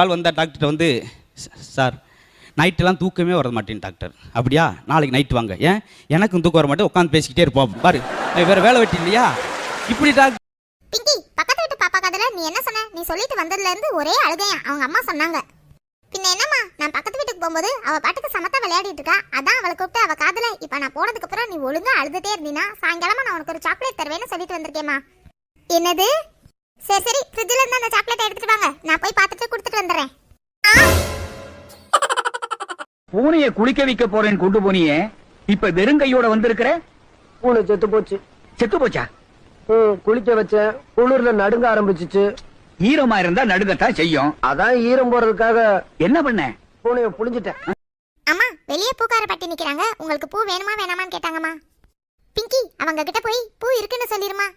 ஆள் வந்தால் டாக்டர் வந்து சார் நைட்டெல்லாம் தூக்கமே வர மாட்டேன் டாக்டர். அப்படியா, நாளைக்கு நைட்டு வாங்க. ஏன்? எனக்கும் தூக்கம் வர மாட்டேன், உட்காந்து பேசிக்கிட்டே இருப்போம். பாரு வேறு வேலை வெட்டி இல்லையா இப்படி டாக்டர். பிங்கி, பக்கத்து வீட்டு பாப்பா கதையில நீ என்ன சொன்ன? நீ சொல்லிட்டு வந்ததுல இருந்து ஒரே அழுகையா அவங்க அம்மா சொன்னாங்க. பின்ன என்னம்மா, நான் பக்கத்து வீட்டுக்கு போகும்போது அவ பாட்டுக்கு சமத்தா விளையாடிட்டு இருக்கா. அதான் அவளை கூப்பிட்டு அவ காதுல இப்ப நான் போனதுக்கு அப்புறம் நீ ஒழுங்கா அழுதுட்டே இருந்தீனா சாயங்காலமா நான் உனக்கு ஒரு சாக்லேட் தருவேன்னு சொல்லிட்டு வந்திருக்கேம்மா. என்னது? சரி சரி, ஃப்ரிட்ஜ்ல இருந்து அந்த சாக்லேட் எடுத்துட்டு வாங்க, நான் போய் பார்த்துட்டு கொடுத்துட்டு வந்துடுறேன். பூனைய குளிக்க வைக்க போறேன்னு கொண்டு போனியே, இப்ப வெறுங்கையோட வந்திருக்கிற. பூனை செத்து போச்சு. செத்து போச்சா? குளிக்க வச்சேன், குளிர்ல நடுங்க ஆரம்பிச்சிச்சு. ஈரமா இருந்தா நடுங்கத்தான் செய்யும். அதான் ஈரம் போறதுக்காக என்ன பண்ண? பூனைய புளிஞ்சிட்டேன். அம்மா, வெளியே பூக்கார பட்டி நிக்கிறாங்க, உங்களுக்கு பூ வேணுமா வேணாமான்னு கேட்டாங்கம்மா. பிங்கி, அவங்க கிட்ட போய் பூ இருக்குன்னு சொல்லிருமா.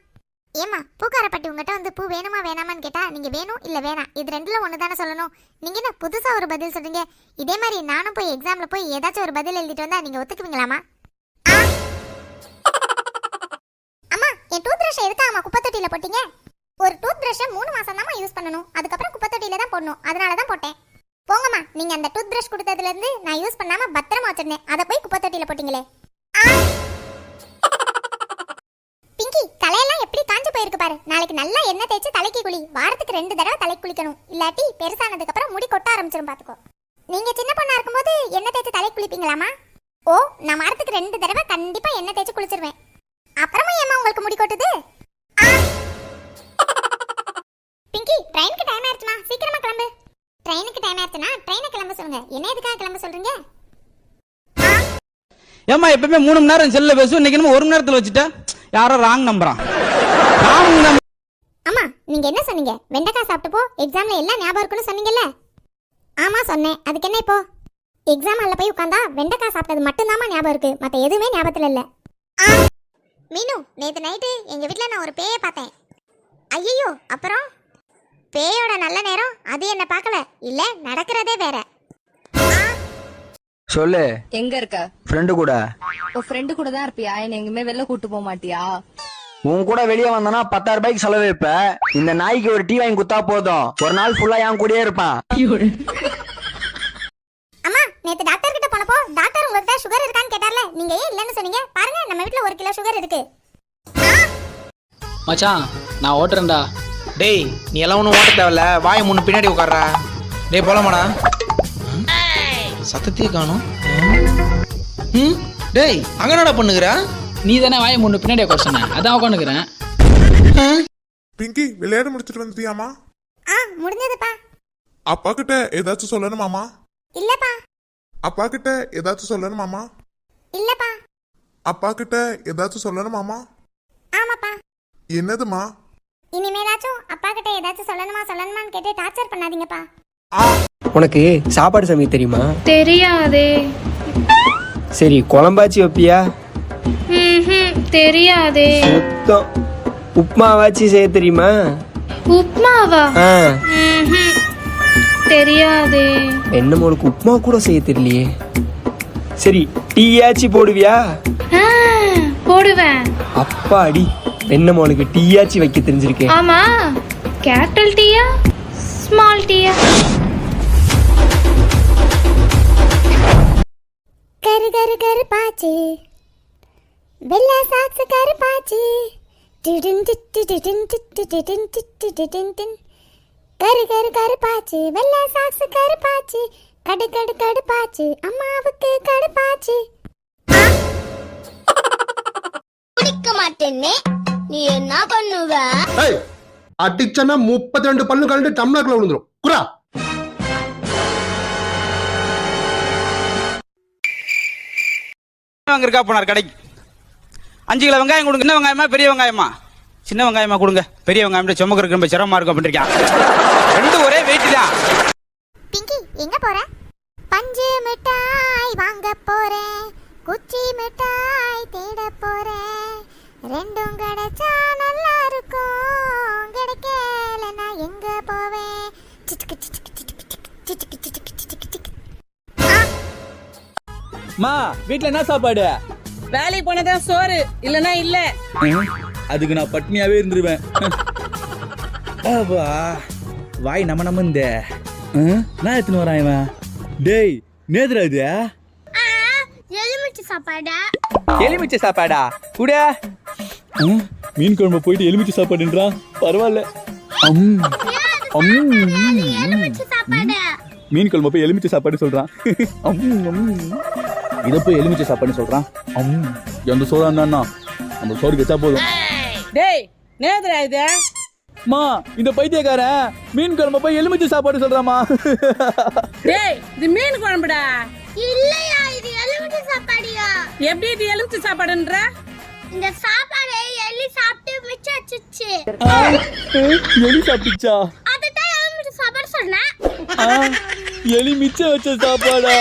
ஏமா, பூக்கார பட்டி உங்ககிட்ட வந்து பூ வேணுமா வேணாமான்னு கேட்டா நீங்க வேணும் இல்ல வேணாம் இது ரெண்டுல ஒண்ணு தானே சொல்லணும். நீங்க என்ன புதுசா ஒரு பதில் சொல்றீங்க? இதே மாதிரி நானும் போய் எக்ஸாம்ல போய் ஏதாச்சும் ஒரு பதில் எழுதிட்டு வந்தா நீங்க ஒத்துக்குவீங்களாமா? அம்மா, என் டூத் பிரஷ் எதுக்காக குப்பை தொட்டியில போட்டீங்க? ஒரு டூத் பிரஷை 3 மாசம் தான் யூஸ் பண்ணணும், அதுக்கப்புறம் குப்பை தொட்டியில தான் போடணும், அதனால தான் போட்டேன். போங்கம்மா, நீங்க அந்த டூத் பிரஷ் கொடுத்ததுல இருந்து நான் யூஸ் பண்ணாம பத்திரமா வச்சிருந்தேன், அதை போய் குப்பை தொட்டியில போட்டீங்களே. பிங்கி, தலையெல்லாம் எப்படி காஞ்சு போயிருக்கு பாரு. நாளைக்கு நல்லா எண்ணெய் தேய்ச்சி தலைக்கு குளி. வாரத்துக்கு 2 தடவை தலைக்கு குளிக்கணும், இல்லாட்டி பெருசானதுக்கு அப்புறம் முடி கொட்ட ஆரம்பிச்சிரும் பாத்துக்கோ. நீங்க சின்ன பொண்ணா இருக்கும்போது எண்ணெய் தேய்ச்சி தலைக்கு குளிப்பீங்களாமா? ஓ, நான் வாரத்துக்கு 2 தடவை கண்டிப்பா எண்ணெய் தேய்ச்சி குளிச்சிருவேன். அப்புறமா ஏமா உங்களுக்கு முடி கொட்டுது? பிங்கி, ட்ரெயினுக்கு டைம் ஆயிடுச்சுமா, சீக்கிரமா கிளம்பு. ட்ரெயினுக்கு டைம் ஆயிடுச்சுனா ட்ரெயினை கிளம்ப சொல்லுங்க. என்ன எதுக்காக கிளம்ப சொல்றீங்க? ஏம்மா எப்பவுமே 3 மணி நேரம் செல்ல பேசுவோம், இன்னைக்கு நம்ம 1 மணி நேரத்தில் வச்சுட்டா யாரோ ராங் நம்புறான். அம்மா, நீங்க என்ன சொன்னீங்க? வெண்டைக்காய் சாப்பிட்டு போ, எக்ஸாம்ல எல்லாம் ஞாபகம் இருக்குன்னு சொன்னீங்கல்ல? ஆமா சொன்னேன், அதுக்கு என்ன இப்போ? எக்ஸாம் ஹால்ல போய் உட்கார்ந்தா வெண்டைக்காய் சாப்பிட்டது மட்டும்தாம்மா ஞாபகம் இருக்கு, மத்த எதுவுமே ஞாபகத்துல இல்ல. மீனு, நேத்து நைட்டு எங்க வீட்ல நான் ஒரு பேயை பார்த்தேன். ஐயோ, அப்புறம் பேயோட நல்ல நேரம் அது என்ன பார்க்கல, இல்ல நடக்கிறதே வேற. சொல்லு. எங்க இருக்க? ஃப்ரெண்டு கூட. உன் ஃப்ரெண்டு கூட தான் இருப்பியா? என்ன எங்குமே வெளில கூட்டு போக மாட்டியா? உன் கூட வெளியே வந்தானா 10,000 ரூபாய்க்கு செலவு வைப்ப. இந்த நாய்க்கு ஒரு டீ வாங்கி குத்தா போதும், ஒரு நாள் ஃபுல்லா என் கூடயே இருப்பான். அம்மா, நேத்து டாக்டர் கிட்ட போனப்போ டாக்டர் உங்ககிட்ட சுகர் இருக்கான்னு கேட்டார்ல, நீங்க ஏன் இல்லன்னு சொன்னீங்க? பாருங்க, நம்ம வீட்ல 1 கிலோ சுகர் இருக்கு. மச்சான், நான் ஓட்டுறேன்டா. டேய், நீ எல்லாம் ஒன்றும் ஓட்ட தேவையில்ல, வாயை முன்னு பின்னாடி உட்கார்றா. டேய் போலாமாடா? சத்தத்தையே காணும். டேய், அங்க என்னடா பண்ணுகிற? நீ தானே வாயை முன்னு பின்னாடி உட்கார சொன்ன, அதான் உட்காந்துக்கிறேன். பிங்கி, விளையாட முடிச்சிட்டு வந்துட்டியாமா? முடிஞ்சதுப்பா. அப்பா கிட்ட ஏதாச்சும் சொல்லணுமாமா? இல்லப்பா. அப்பா கிட்ட ஏதாச்சும் சொல்லணுமாமா? இல்லப்பா. அப்பா கிட்ட ஏதாச்சும் சொல்லணுமாமா? ஆமாப்பா. என்னதுமா? இனிமேலாச்சும் அப்பா கிட்ட ஏதாச்சும் சொல்லணுமான்னு கேட்டு டார்ச்சர் பண்ணாதீங்கப்பா. உனக்கு சாப்பாடு சமைக்க தெரியுமா? தெரியாதே. சரி, குழம்பாச்சி வைப்பியா? தெரியாதே. சுத்தம். உப்மாவாச்சி செய்ய தெரியுமா? உப்மாவா? தெரியாதே. என்ன உனக்கு உப்மா கூட செய்ய தெரியலையே. சரி, டீயாச்சி போடுவியா? போடுவேன். அப்பாடி, என்ன உனக்கு டீயாச்சி வைக்க தெரிஞ்சிருக்கேன். ஆமா, கேபிட்டல் டீயா ஸ்மால் டீயா? கரு கரு கரு பாச்சு, வெள்ளை சாக்ஸ் கரு பாச்சு, கரு கரு கரு பாச்சு, வெள்ளை சாக்ஸ் கரு பாச்சு, கடு கடு கடு பாச்சு, அம்மாவுக்கு கடு பாச்சு. குடிக்க மாட்டேன்னு நீ என்ன பண்ணுவ? அடிச்சனா 32 பல்லு கலந்து டம்ளர்ல விழுந்துரும். குரா வாங்க இருக்கா போனார் கடைக்கு. 5 கிலோ வெங்காயம் கொடுங்க. சின்ன வெங்காயமா பெரிய வெங்காயமா? சின்ன வெங்காயமா கொடுங்க, பெரிய வெங்காயம் சுமக்கிறதுக்கு ரொம்ப சிரமமா இருக்கும் அப்படின்றிருக்கான். 2 ஒரே வெயிட் தான். பிங்கி, எங்க போற? பஞ்சு மிட்டாய் வாங்க போறேன், குச்சி மிட்டாய் தேட போறேன், 2ம் கிடைச்சா நல்லா இருக்கும், கிடைக்கல நான் எங்க போவேன்? மா, வீட்ல என்ன சாப்பாடு? வேலைக்கு போனதான் சோறு, இல்லனா இல்ல. அதுக்கு நான் பட்னியாவே இருந்துருவேன். வாய் நம்ம இந்த நான் எத்தனை வரான் இவன்? டேய் நேதுரா இது எலுமிச்சை சாப்பாடா? எலுமிச்சை சாப்பாடா கூட? மீன் குழம்பு போயிட்டு எலுமிச்சை சாப்பாடுன்றான். பரவாயில்ல. எலுமிச்சை சாப்பாடா? மீன் குழம்பு போய் எலுமிச்சை சாப்பாடு சொல்றான். இதை போய் எலுமிச்சை சாப்பாடு சொல்றான். எந்த சோறா இருந்தா நம்ம சோறு கச்சா போதும். டேய் நேதுரா இது? மா இந்த பைத்தியக்காரன் மீன் குழம்பு போய் எலுமிச்சை சாப்பாடு சொல்றாமா? டேய் இது மீன் குழம்புடா. இல்லையா, இது எலுமிச்சை சாப்பாடியா? எப்படி இது எலுமிச்சை சாப்பாடுன்ற? இந்த சாப்பாடை எலி சாப்பிட்டு மிச்சம் வச்சிச்சு. எலி சாப்பிட்டுச்சா? அதுதான் எலுமிச்சை சாப்பாடு சொன்னேன். எலி மிச்சம் வச்ச சாப்பாடா?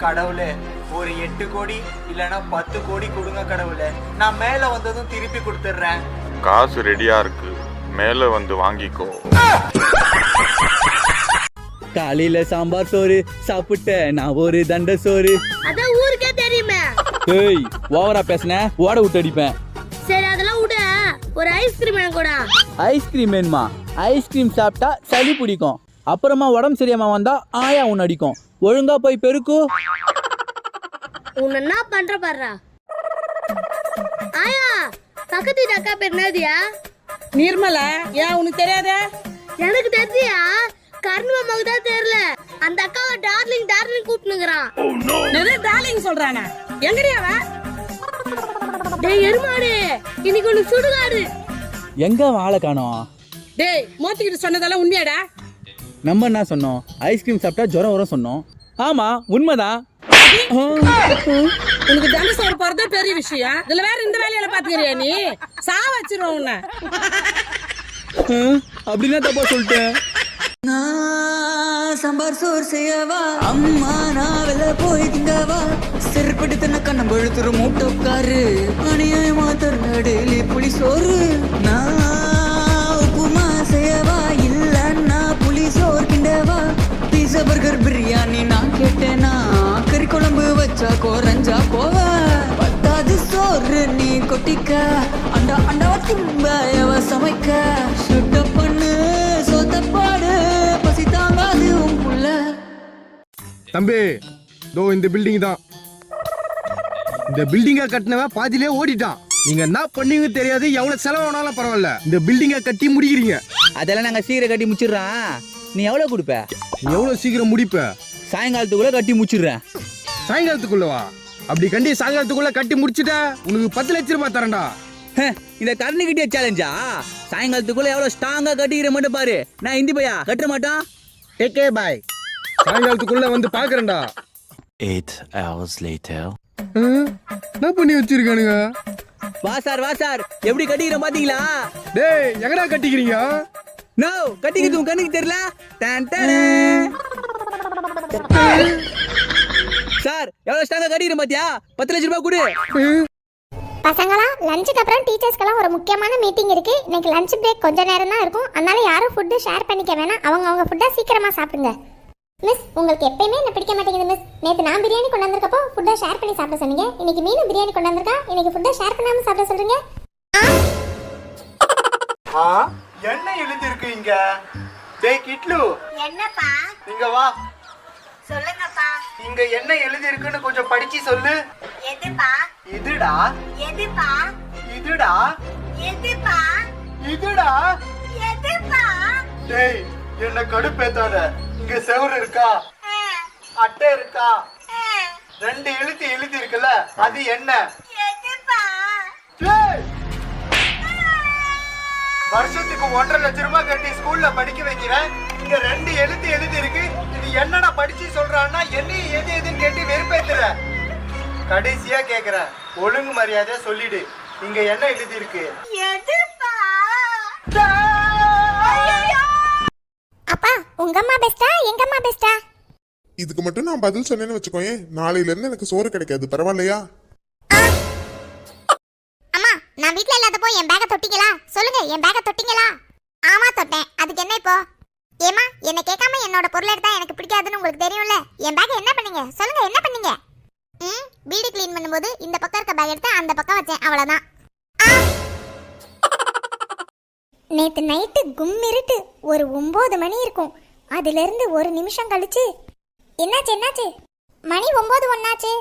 கடவுளே, ஒரு 8 கோடி இல்லனா 10 கோடி கொடுங்க கடவுளே. நான் மேல வந்ததும் திருப்பி கொடுத்துறேன். காசு ரெடியா இருக்கு, மேல வந்து வாங்கிக்கோ. காலையில சாம்பார் சோறு சாப்பிட்டேன் நான் ஒரு தண்ட சோறு. அதான் ஊருக்கே தெரியுமே. ஏய் ஓவரா பேசுன ஓட விட்டு அடிப்பேன். சரி அதெல்லாம் விட, ஒரு ஐஸ்கிரீம் எனக்கு கூட. ஐஸ்கிரீம் வேணுமா? ஐஸ்கிரீம் சாப்பிட்டா சளி பிடிக்கும், அப்புறமா உடம்பு சரியாம வந்தா ஆயா உன் அடிக்கும். ஒழுங்கா போய் பெருக்கு. உன்ன என்ன பண்ற பாருடா. ஆயா பக்கத்து வீட்டு அக்கா பேர் என்னதியா? நிர்மலா. ஏன் உனக்கு தெரியாத? எனக்கு தெரிஞ்சியா, கர்ண மாமாவுக்கு தான் தெரியல. அந்த அக்காவை டார்லிங் டார்லிங் கூப்பிட்டுங்கிறான். நிறைய டார்லிங் சொல்றானே. எங்கடி அவ? டேய் எருமாடு, இன்னைக்கு ஒண்ணு சுடுகாடு. எங்க வாழை காணோம்? டேய் மோத்திக்கிட்டு சொன்னதெல்லாம் உண்மையாடா? நம்ம என்ன சொன்னோம்? ஐஸ்கிரீம் சாப்பிட்டா ஜுரம் வரும் சொன்னோம். ஆமா உண்மைதான். உனக்கு தனுசோறு போறதே பெரிய விஷயம், இதுல வேற இந்த வேலையில பாத்துக்கிறியா நீ? சா வச்சிருவோம் உன்னை. அப்படின்னா தப்பா சொல்லிட்டேன். சாம்பார் சோறு செய்யவா அம்மா, நான் வெளில போய் திங்கவா, செருப்படி தன்ன கண்ணம் பழுத்துரு மூட்டக்காரு, அநியாயமா தருண டெய்லி புளி சோறு. நான் உப்புமா செய்யவா இல்லன்னா புளி சோறு கிண்டவா, பீஸா பர்கர் பிரியாணி நான் கேட்டேனா, கறி குழம்பு வச்சா குறைஞ்சா போவ, பத்தாது சோறு நீ கொட்டிக்க, அண்டா அண்டா திம்பயவ சமைக்க, சுட்ட பண்ணு சொத்தப்பாடு பசி தாங்காது உன் புள்ள. தம்பி தோ இந்த பில்டிங் தான். இந்த பில்டிங்கை கட்டினவன் பாதியிலே ஓடிட்டான். நீங்க என்ன பண்ணீங்க தெரியாது, எவ்வளவு செலவானாலும் பரவாயில்ல, இந்த பில்டிங்கை கட்டி முடிக்கிறீங்க. அதெல்லாம் நாங்க சீக்கிரம் கட்டி முடிச்சிடுறோம். நீ எவ்வளவு கொடுப்ப? நீ எவ்வளவு சீக்கிரம் முடிப்ப? சாயங்காலத்துக்குள்ள கட்டி முடிச்சிடுறேன். சாயங்காலத்துக்குள்ளவா? அப்படி கண்டி சாயங்காலத்துக்குள்ள கட்டி முடிச்சுட்ட உனக்கு 10 லட்சம் ரூபாய் தரேன்டா. இந்த கரண்ட் கிட்டே சேலஞ்சா? சாயங்காலத்துக்குள்ள எவ்வளவு ஸ்ட்ராங்கா கட்டிக்கிற மட்டும் பாரு. நான் இந்தி பையா கட்ட மாட்டான். டேக்கே பாய். சாயங்காலத்துக்குள்ள வந்து பாக்குறேன்டா. 8 hours later. என்ன பண்ணி வச்சிருக்கானுங்க? வா சார் எப்படி கட்டிக்கிற பாத்தீங்களா? டேய் எங்கடா கட்டிக்கிறீங்க? நோ கட்டிக்கிறது உன் கண்ணுக்கு தெரியல. சார் எவ்வளவு ஸ்ட்ராங்கா கட்டிக்கிற பாத்தியா? 10 லட்சம் ரூபாய் கொடு. பசங்களா, லஞ்சுக்கு அப்புறம் டீச்சர்ஸ்க்கெல்லாம் ஒரு முக்கியமான மீட்டிங் இருக்கு. இன்னைக்கு லஞ்ச் பிரேக் கொஞ்ச நேரம் தான் இருக்கும், அதனால யாரும் ஃபுட்டு ஷேர் பண்ணிக்க வேணாம். அவங்க ஃபுட்டை சீக்கிரமா சாப்பிடுங்க. மிஸ், உங்களுக்கு எப்பயுமே என்ன பிடிக்க மாட்டேங்குது மிஸ். நேற்று நான் பிரியாணி கொண்டு வந்திருக்கப்போ ஃபுட்டை ஷேர் பண்ணி சாப்பிட சொன்னீங்க. இன்னைக்கு மீனும் பிரியாணி கொண்டு வந்திருக்கா, இன்னைக்கு ஃபுட்டை ஷேர் பண்ணாம சாப்பிட சொல்றீங்க. என்ன எழுதி இருக்கு இங்க? டேய் கிட்லு, என்னப்பா? இங்க வா. சொல்லுங்கப்பா. இங்க என்ன எழுதி இருக்குன்னு கொஞ்சம் படிச்சு சொல்லு. எதுப்பா? இதுடா. எதுப்பா? இதுடா. எதுப்பா? இதுடா. எதுப்பா? டேய் என்ன கடுப்பேத்தாத. இங்க செவுரு இருக்கா, அட்டை இருக்கா, 2 எழுதி இருக்குல்ல, அது என்ன? எதுப்பா? டேய் வருஷத்துக்கு 1.5 லட்சம் ரூபாய் கட்டி ஸ்கூல்ல படிக்க வைக்கிறேன். இங்க 2 எழுதி இருக்கு. இது என்னடா படிச்சு சொல்றான்னா என்ன எதுன்னு கேட்டு வெறுப்பேத்துற. கடைசியா கேக்குறேன், ஒழுங்கு மரியாதை சொல்லிடு, இங்க என்ன எழுதி இருக்கு? எதுப்பா? அப்பா, உங்க அம்மா பெஸ்டா எங்க அம்மா பெஸ்டா? இதுக்கு மட்டும் நான் பதில் சொன்னேன்னு வச்சுக்கோயே, நாளையில இருந்து எனக்கு சோறு கிடைக்காது. பரவாயில்லையா? அம்மா, நான் வீட்ல இல்லாதப்போ என் பேக்க தொட்டிங்களா? சொல்லுங்க, என் பேக்க தொட்டிங்களா? ஆமா தொட்டேன். அதுக்கு என்ன இப்போ? ஏமா, என்ன கேட்காம என்னோட பொருள் எடுத்தா எனக்கு பிடிக்காதுன்னு உங்களுக்கு தெரியும்ல. என் பேக்க என்ன பண்ணீங்க? சொல்லுங்க, என்ன பண்ணீங்க? வீடு க்ளீன் பண்ணும்போது இந்த பக்கம் இருக்க பேக் எடுத்து அந்த பக்கம் வச்சேன், அவ்வளவுதான். நேத்து நைட்டு கும்மிருட்டு ஒரு 9 மணி இருக்கும். அதுல இருந்து ஒரு நிமிஷம் கழிச்சு என்னாச்சு மணி 9 ஒன்னாச்சு